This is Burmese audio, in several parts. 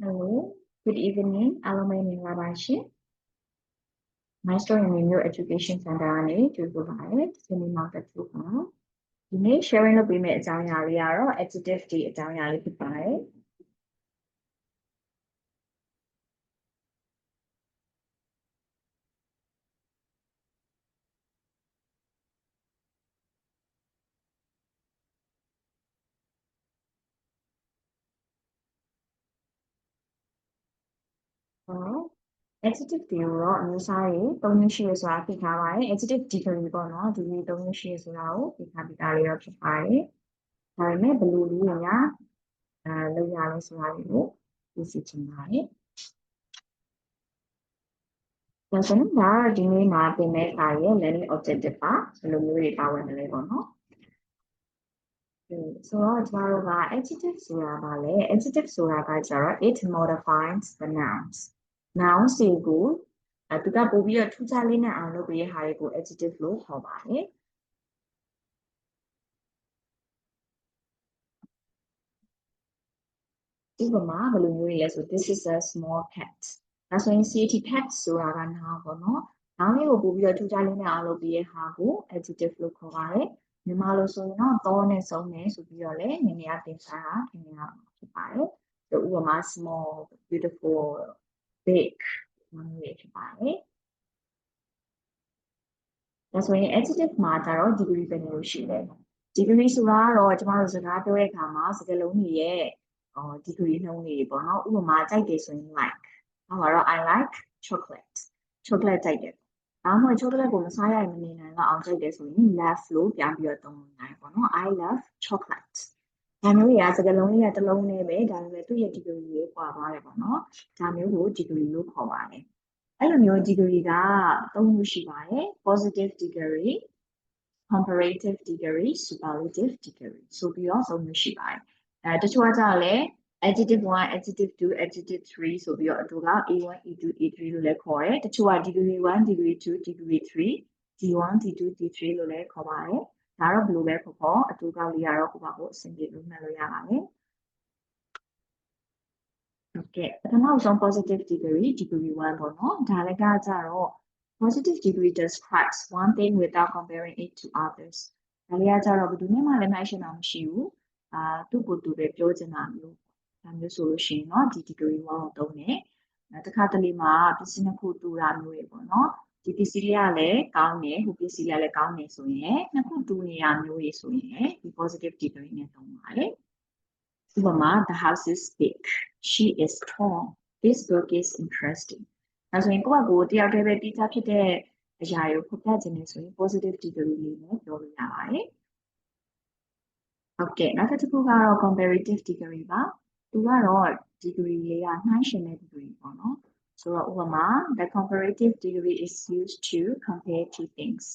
Hello, good evening. Hello, my name is Rabashi. My story in New Education Center is to provide seminar that you have. You may share in the payment or adjective the Italian provide. Adjective တွေကိုတော့အမျိုးအစားတွေသုံးမျိုးရှိရဆိုတာသိထားပါတယ် adjective degree ပေါ့နော်ဒီသုံးမျိုးရှိရဆိုတာကိုသိထားပြီးသားလေးတော့ဖြစ်ပါတယ်ဒါပေမဲ့ဘယ်လိုလေးတွေကလုပ်ရလဲဆိုတာလေးကိုသိစေချင်ပါတယ်ဒါဆိုရင်ဒါဒီနေ့မှာသင်မယ့်အခါရဲ့ learning objective ပါဘယ်လိုမျိုးတွေပါဝင်မလဲပေါ့နော်ဆိုတော့ကျမတို့က adjective ဆိုတာကလည်း adjective ဆိုတာကကျတော့ it modifies the nouns nouns တွေကိုသူကပို့ပြီးတော့ထူးခြားလေးနဲ့အောင်လုပ်ပေးတဲ့ဟာတွေကို adjective လို့ခေါ်ပါတယ်ဥပမာဘယ်လိုမျိုးတွေလဲဆို this is a small cat ဒါဆိုရင် cat pet ဆိုတာက noun ပေါ့နော် noun လေးကိုပို့ပြီးတော့ထူးခြားလေးနဲ့အောင်လုပ်ပေးတဲ့ဟာကို adjective လို့ခေါ်ပါတယ်မြန်မာလိုဆိုရင်တော့သောနဲ့ဆုံးတယ်ဆိုပြီးတော့လည်းနည်းနည်းအသင်စားတာခင်ဗျာဖြစ်ပါတယ်ဆိုဥပမာ small beautiful big မျိုးတွေဖြစ်ပါတယ်ဒါဆိုရင် adjective မှာကျတော့ degree ပဲမျိုးရှိတယ် degree ဆိုတာကတော့ကျမတို့စကားပြောတဲ့အခါမှာစကားလုံးတွေရဲ့ degree နှုန်းတွေပေါ့နော်ဥပမာကြိုက်တယ်ဆိုရင် like ဟောမှာတော့ I like chocolate ကြိုက်တယ်ဒါမှမဟုတ် chocolate ကိုမစားရရင်မနေနိုင်တော့အောင်ကြိုက်တယ်ဆိုရင် love လို့ပြန်ပြီးတော့သုံးလို့ရတယ်ပေါ့နော် I love chocolate ဒါမျိုးတွေကစကားလုံးလေးကတစ်လုံးနဲ့ပဲဒါပေမဲ့သူ့ရဲ့ degree ကိုကွာသွားတယ်ပေါ့နော်ဒါမျိုးကို degree လို့ခေါ်ပါတယ်အဲ့လိုမျိုး degree က၃မျိုးရှိပါတယ် positive degree comparative degree superlative degree ဆိုပြီးတော့၃မျိုးရှိပါတယ်တချို့ကကြတော့လေ adjective 1 adjective 2 adjective 3ဆိုပြီးတော့အတူက A1 A2 A3 လို့လည်းခေါ်တယ်တချို့က degree 1 degree 2 degree 3 D1 D2 D3 လို့လည်းခေါ်ပါတယ်ဒါတော့ဘယ်လိုပဲခေါ်အတူကောက်လေးကတော့ကိုယ့်ဘာကိုအဆင်ပြေလို့မှတ်လို့ရပါတယ်ဟုတ်ကဲ့ပထမဆုံး positive degree degree 1ပေါ့နော်ဒါလည်းကကြတော့ positive degree describes one thing without comparing it to others ဒါလေးကကြတော့ဘယ်သူနဲ့မှလည်းနှိုင်းယှဉ်တာမရှိဘူးသူ့ကိုယ်သူပဲပြောချင်တာမျိုးဒါမျိုးဆိုလို့ရှိရင်တော့ဒီ degree 1ကိုသုံးတယ်တခါတလေမှာပစ္စည်းနှစ်ခုတူတာမျိုးတွေပေါ့နော်ဒီပစ္စည်းလေးကလည်းကောင်းတယ်ဟိုပစ္စည်းလေးကလည်းကောင်းတယ်ဆိုရင်နှစ်ခုတူနေတာမျိုးတွေဆိုရင်ဒီ positive degree နဲ့သုံးပါတယ်ဥပမာ the house is big she is tall this book is interesting ဒါဆိုရင်ကိုယ့်အကိုတယောက်တည်းပဲတိကျဖြစ်တဲ့အရာကိုဖော်ပြခြင်းနဲ့ဆိုရင် positive degree လေးနဲ့ပြောလို့ရပါတယ်ဟုတ်ကဲ့နောက်တစ်ခုကတော့ comparative degree ပါသူကတော့ degree လေးကနှိုင်းယှဉ်တဲ့ degree ပေါ့နော်ဆိုတော့ဥပမာ the comparative degree is used to compare two things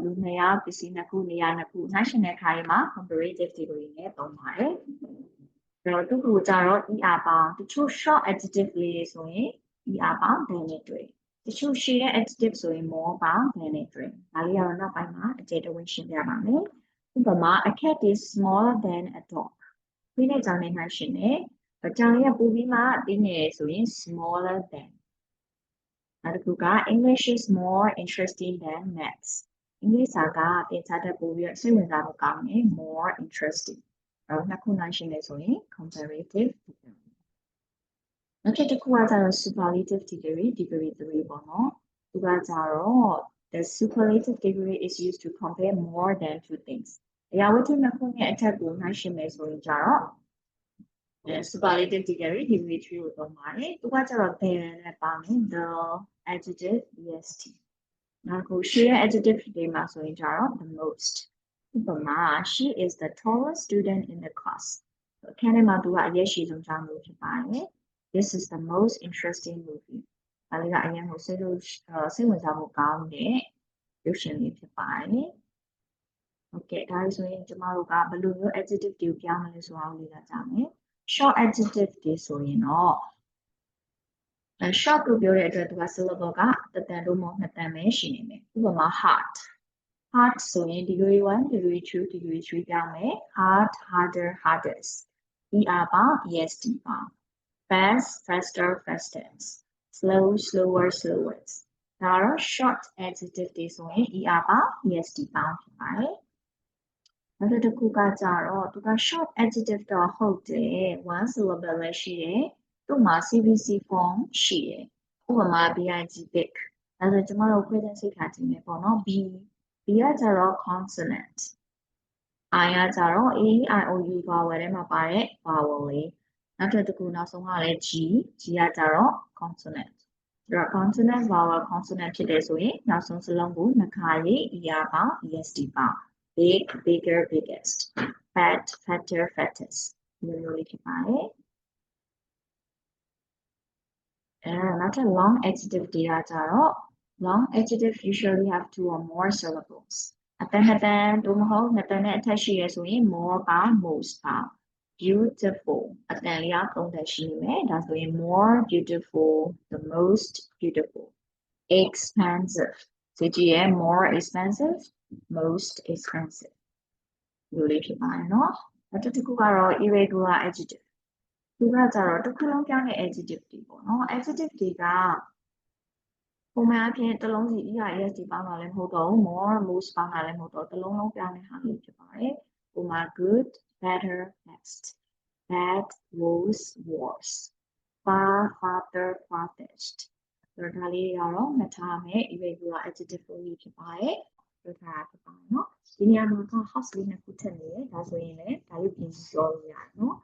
လူနှစ်ယောက်ပစ္စည်းနှစ်ခုနေရာနှစ်ခုနှိုင်းယှဉ်တဲ့အခါမှာ comparative degree နဲ့သုံးပါတယ်တော့သူ့ကိုကြတော့ ER ပေါင်းတချို့ short adjective လေးတွေဆိုရင် ER ပေါင်း than နဲ့တွေ့တချို့ရှည်တဲ့ adjective ဆိုရင် more ပေါင်း than နဲ့တွေ့ဒါလေးကတော့နောက်ပိုင်းမှာအကျယ်တဝင့်ရှင်းပြပါမယ်ဥပမာ a cat is smaller than a dog ဒီနဲ့ကြောင့်လည်းနှိုင်းယှဉ်တယ်ကြောင်လေးကပိုပြီးမှတင်းနေတယ်ဆိုရင် smaller than နောက်တစ်ခုက English is more interesting than maths အင်္ဂလိပ်စာကသင်ကြားတတ်ပိုပြီးစိတ်ဝင်စားဖို့ကောင်းတယ် more interesting နှစ်ခုနှိုင်းယှဉ်တယ်ဆိုရင် comparative degree နောက်တစ်ခုကကြတော့ superlative degree degree 3ပေါ့နော်သူကကြတော့ the superlative degree is used to compare more than two things အရာဝတ္ထုနှစ်ခုနဲ့အထက်ကိုနှိုင်းယှဉ်မယ်ဆိုရင်ကြတော့ superlative degree degree 3ကိုသုံးပါတယ်သူကကြတော့ than နဲ့ပေါင်းရင် the adjective est နောက်ကို ရှေ့ရဲ့ adjective တွေမှာဆိုရင်ကြတော့ the most ဥပမာ she is the tallest student in the class အခန်းထဲမှာသူကအရက်ရှိဆုံးကျောင်းသူဖြစ်ပါတယ် this is the most interesting movie ဒါလေးကအရင်ကစိတ်ဝင်စားဖို့ကောင်းတဲ့ရုပ်ရှင်လေးဖြစ်ပါတယ်ဟုတ်ကဲ့ဒါဆိုရင်ကျမတို့ကဘယ်လိုမျိုး adjective တွေကိုပြောင်းမလဲဆိုတာကိုလေ့လာကြမယ် short adjective တွေဆိုရင်တော့ short လို့ပြောတဲ့အတွက်သူက syllable ကတစ်တန်လို့မဟုတ်နှစ်တန်ပဲရှိနေမယ်ဥပမာ hard ဆိုရင် degree 1 degree 2 degree 3ပြောင်းမယ် hard harder hardest er ပေါင်း est ပေါင်း fast, faster, fastest, slow, slower, slowest. ဒါတော့ short adjective တွေဆိုရင် er ပါ est ပါဖြစ်ပါတယ်နောက်တစ်ခုကကြတော့သူက short adjective တော့ဟုတ်တယ် one syllable ပဲရှိတယ်သူ့မှာ CVC form ရှိတယ်ဥပမာ big big ဒါဆိုကျွန်တော်တို့ခွဲခြားစိတ်ထားခြင်းပဲပေါ့နော် b ကကြတော့ consonant I ကကြတော့ a i o u vowel ထဲမှာပါတဲ့ vowel လေးနောက်တစ်ခုနောက်ဆုံးကလည်း g ကကြတော့ consonant ဆိုတော့ consonant vowel consonant ဖြစ်တယ်ဆိုရင်နောက်ဆုံးစလုံးကိုနှစ်ခါရေး er ပါ est ပါ big bigger biggest fat fatter fattest ဒီလိုလေးဖြစ်ပါတယ်နောက်ထပ် long adjective တွေကကြတော့ long adjective usually have 2 or more syllables အတန်းနှစ်တန်းသို့မဟုတ်နှစ်တန်းနဲ့အထက်ရှိရဆိုရင် more ပါ most ပါ beautiful အတန်းလေးကသုံးတန်းရှိနေမယ်ဒါဆိုရင် more beautiful the most beautiful expensive ဒီကြည့်ရ more expensive most expensive ဒီလိုလေးဖြစ်ပါတယ်နော်နောက်တစ်ခုကတော့ irregular adjective သူကကြတော့တစ်ခုလုံးပြောင်းတဲ့ adjective တွေပေါ့နော် adjective တွေကပုံမှန်အဖြစ်တစ်လုံးစီ er est ပေါင်းတာလည်းမဟုတ်တော့ဘူး more most ပေါင်းတာလည်းမဟုတ်တော့တစ်လုံးလုံးပြောင်းတဲ့ဟာလေးဖြစ်ပါတယ်ဥပမာ good better best bad worse worse far farther farthest ဆိုတော့ဒါလေးတွေကတော့မှတ်ထားမယ် irregular adjective လေးဖြစ်ပါတယ်ပြောထားတာဖြစ်ပါတယ်နော်ဒီနေရာမှာက house လေးနှစ်ခုထည့်နေတယ်ဒါဆိုရင်လည်းဒါလေးပြင်ပြီးပြောလို့ရတယ်နော်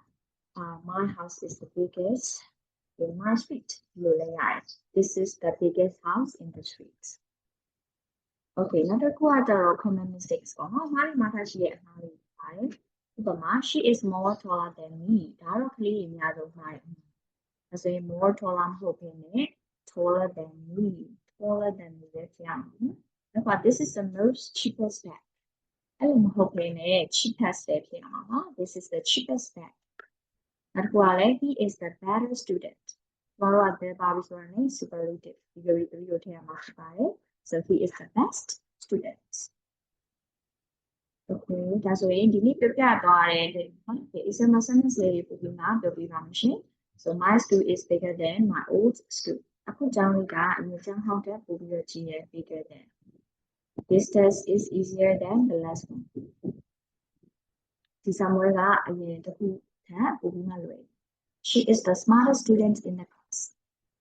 my house is the biggest in my street လို့လည်းရတယ် this is the biggest house in the street okay နောက်တစ်ခုကကြတော့ common mistakes ပေါ့နော်မှားလေးမှားထားရှိတဲ့အမှားလေးပါတယ်ဥပမာ she is more taller than me ဒါတော့ကလေးတွေအများဆုံးမှားတယ်ဒါဆိုရင် more taller မဟုတ်ဘဲနဲ့ taller than me ပဲဖြစ်ရမယ်နောက်က this is the most cheapest bag အဲ့လိုမဟုတ်ဘဲနဲ့ cheapest ပဲဖြစ်ရမှာပါ this is the cheapest bag နောက်တစ်ခုကလည်း he is the better student ကျွန်တော်တို့က there ပါပြီဆိုတော့ superlative degree 3ကိုထည့်ရမှာဖြစ်ပါတယ် so he is the best student okay ဒါဆိုရင်ဒီနေ့ပြပြသွားတဲ့ example sentence လေးတွေပို့ပြီးမှပြောပြပါမယ်ရှင် so my school is bigger than my old school အခုကျောင်းလေးကအရင်ကျောင်းဟောင်းတဲ့ပို့ပြီးတော့ကြီးရ bigger than this test is easier than the last one ဒီစာမွေးကအရင်တစ်ခုထက်ပိုပြီးမှလွယ် she is the smartest student in the class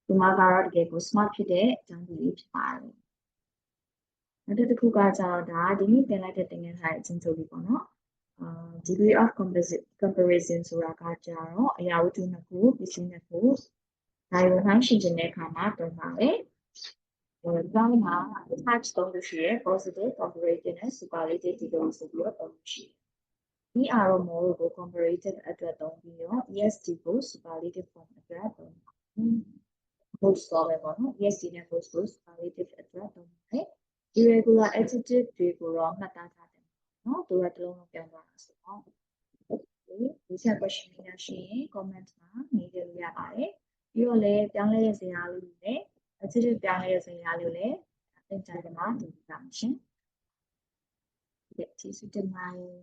ဒီမှာကတော့တကယ်ကို smart ဖြစ်တဲ့အကြောင်းလေးဖြစ်ပါတယ်နောက်တစ်ခုကကြတော့ဒါဒီနေ့သင်လိုက်တဲ့သင်ခန်းစာရဲ့အချင်းချုပ်လေးပေါ့နော်degree of comparison ဆိုတာကကြတော့အရာဝတ္ထုနှစ်ခုပစ္စည်းနှစ်ခုဒါကိုနှိုင်းယှဉ်ခြင်းတဲ့အခါမှာသုံးပါတယ်ဒီမှာ types သုံးလို့ရှိရယ် positive comparative နဲ့ superlative ဒီလိုဆိုပြီးတော့သုံးလို့ရှိတယ် er ရော more ကို comparative အတွက်သုံးပြီးတော့ est ကို superlative form အတွက်သုံးပါတယ် most ဆိုပဲပေါ့နော် est နဲ့ most ကို superlative အတွက်သုံးပါတယ် irregular adjective တွေကိုတော့မှတ်သားထားတယ်နော်သူကတစ်လုံးလုံးပြောင်းသွားတာဆိုတော့ဒီချက် question လေးရရှိရင် comment မှာရေးကြလို့ရပါတယ်ပြီးတော့လည်းပြောင်းလဲတဲ့စကားလေးတွေလည်း adjective ပြောင်းလဲတဲ့စကားလေးကိုလည်းသင်ကြားကြမှာတင်ပြပါမယ်ရှင်ကျေးဇူးတင်ပါတယ်